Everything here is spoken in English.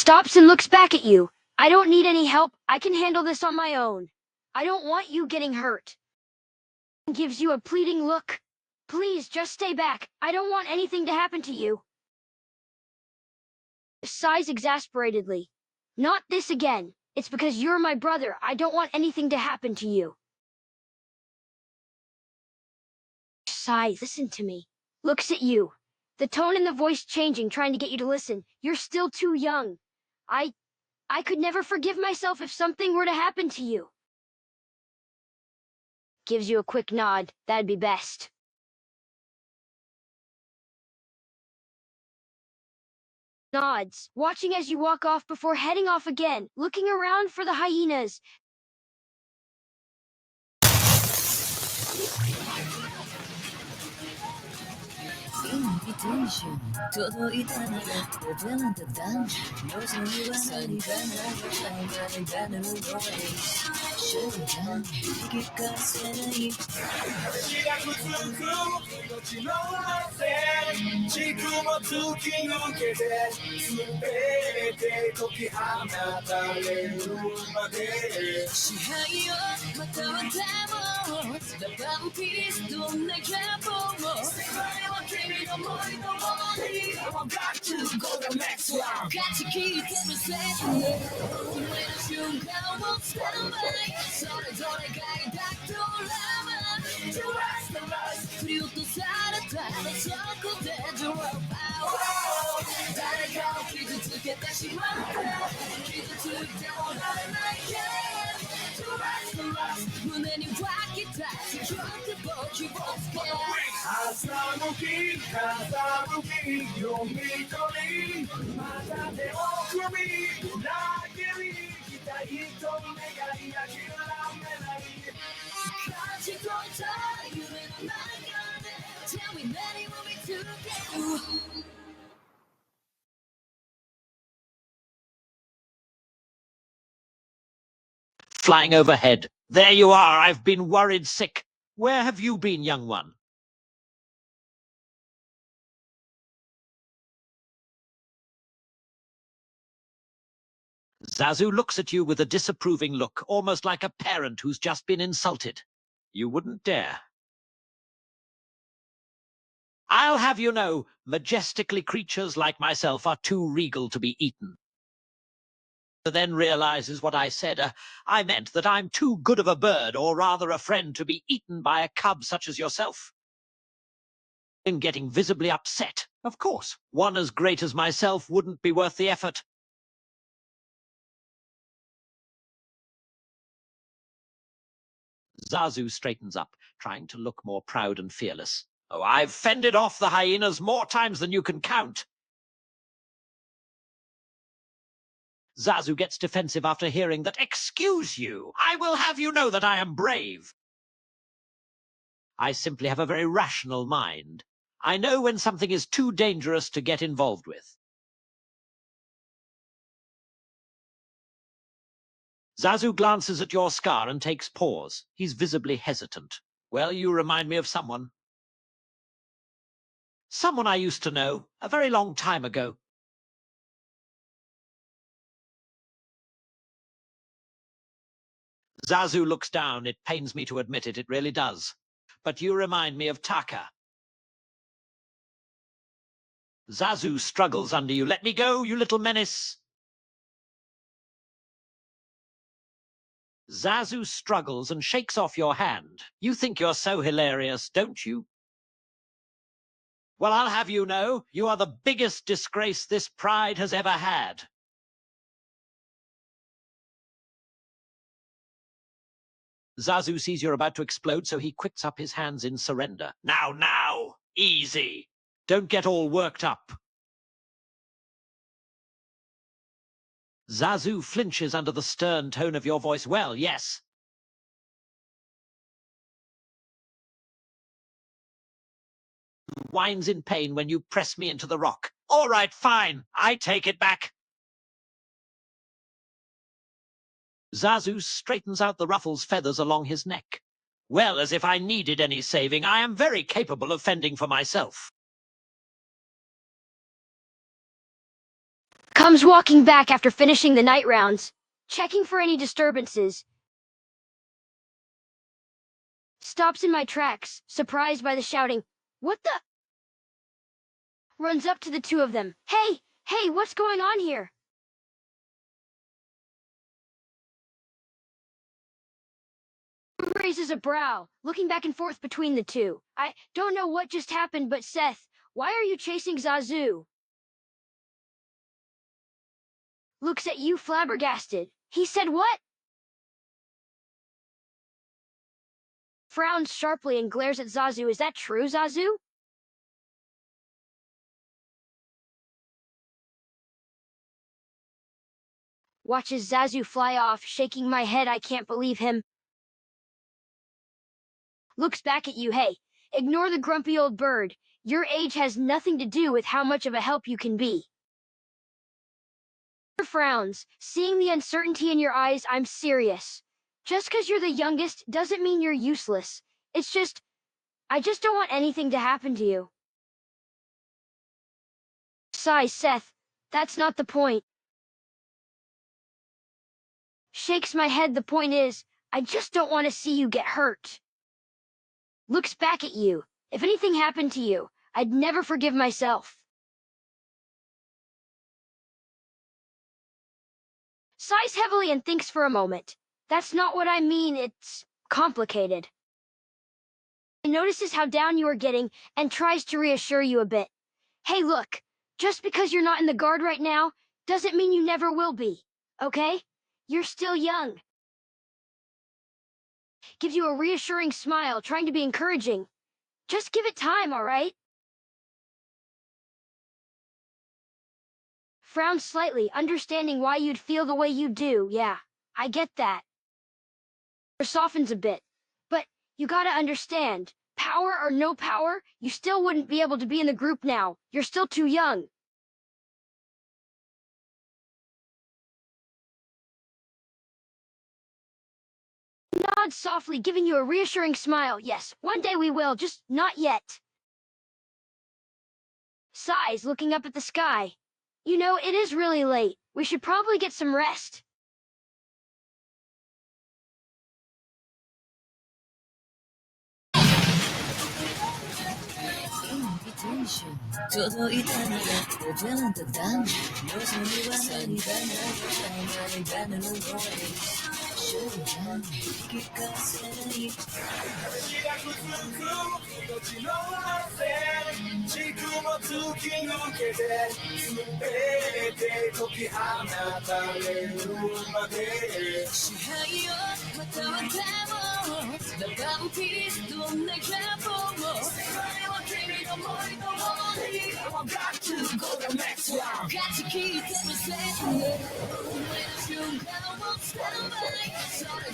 stops and looks back at you. I don't need any help. I can handle this on my own. I don't want you getting hurt. Gives you a pleading look. Please, just stay back. I don't want anything to happen to you. Sighs exasperatedly. Not this again. It's because you're my brother. I don't want anything to happen to you. Sighs, listen to me. Looks at you. The tone in the voice changing, trying to get you to listen. You're still too young. I could never forgive myself if something were to happen to you. Gives you a quick nod. That'd be best. Nods, watching as you walk off before heading off again, looking around for the hyenas. Invitation 届いたなら手なんて男女望みは何かないがぬ瞬間言い聞かせない血がくつく命の汗軸も突き抜けて全て解き放たれるまで支配をまたはでもラバンピースどんな野望も世界は君の思いのままに I want to go the next round 勝ち切ってみせる運命の瞬間をスタンバイそれぞれが抱くドラマ To rise the rise 振り落とされたらそこで Drop out 誰かを傷つけてしまった傷ついてもらえない To rise the rise 胸に湧き立つ強くぼ希望つけ朝向き風向き読み取りまた手を組み裏切り期待と願い諦めない感じ取った夢の中で Tell me many will be together Flying overhead. There you are. I've been worried sick. Where have you been, young one? Zazu looks at you with a disapproving look, almost like a parent who's just been insulted. You wouldn't dare. I'll have you know, majestically creatures like myself are too regal to be eaten. Then realizes what I said. I meant that I'm too good of a bird, or rather a friend, to be eaten by a cub such as yourself. And getting visibly upset. Of course, one as great as myself wouldn't be worth the effort. Zazu straightens up, trying to look more proud and fearless. Oh, I've fended off the hyenas more times than you can count. Zazu gets defensive after hearing that. Excuse you, I will have you know that I am brave. I simply have a very rational mind. I know when something is too dangerous to get involved with. Zazu glances at your scar and takes pause. He's visibly hesitant. Well, you remind me of someone. Someone I used to know, a very long time ago. Zazu looks down. It pains me to admit it, it really does. But you remind me of Taka. Zazu struggles under you. Let me go, you little menace. Zazu struggles and shakes off your hand. You think you're so hilarious, don't you? Well, I'll have you know, you are the biggest disgrace this pride has ever had. Zazu sees you're about to explode, so he quicks up his hands in surrender. Now, easy. Don't get all worked up. Zazu flinches under the stern tone of your voice. Well, yes. Whines in pain when you press me into the rock. All right, fine. I take it back. Zazu straightens out the ruffles feathers along his neck. Well, as if I needed any saving, I am very capable of fending for myself. Comes walking back after finishing the night rounds, checking for any disturbances. Stops in my tracks, surprised by the shouting. What the? Runs up to the two of them. Hey, what's going on here? Raises a brow, looking back and forth between the two. I don't know what just happened, but Seth, why are you chasing Zazu? Looks at you flabbergasted. He said what? Frowns sharply and glares at Zazu. Is that true, Zazu? Watches Zazu fly off, shaking my head. I can't believe him. Looks back at you. Hey, ignore the grumpy old bird. Your age has nothing to do with how much of a help you can be. Frowns, seeing the uncertainty in your eyes. I'm serious. Just because you're the youngest doesn't mean you're useless. It's just, I just don't want anything to happen to you. Sighs Seth. That's not the point. Shakes my head. The point is, I just don't want to see you get hurt. Looks back at you. If anything happened to you, I'd never forgive myself. Sighs heavily and thinks for a moment. That's not what I mean. It's complicated. He notices how down you are getting and tries to reassure you a bit. Hey, look, just because you're not in the guard right now doesn't mean you never will be, okay? You're still young. Gives you a reassuring smile, trying to be encouraging. Just give it time, all right? Frowns slightly, understanding why you'd feel the way you do. Yeah, I get that. Softens a bit. But you gotta understand, power or no power, you still wouldn't be able to be in the group now. You're still too young. Nods softly, giving you a reassuring smile. Yes, one day we will, just not yet. Sighs, looking up at the sky. You know, it is really late. We should probably get some rest. Invitation 届いたならおじゃんとダン望みは何だ何だ何だの voice シューちゃん聞かせない命の汗軸も突き抜けて全て解き放たれるまで支配よまたはでもワンピースどんなキャップも世界は君の森のものに I got to go the next round 勝ち切ってみせる上の瞬間をスタンバイそれ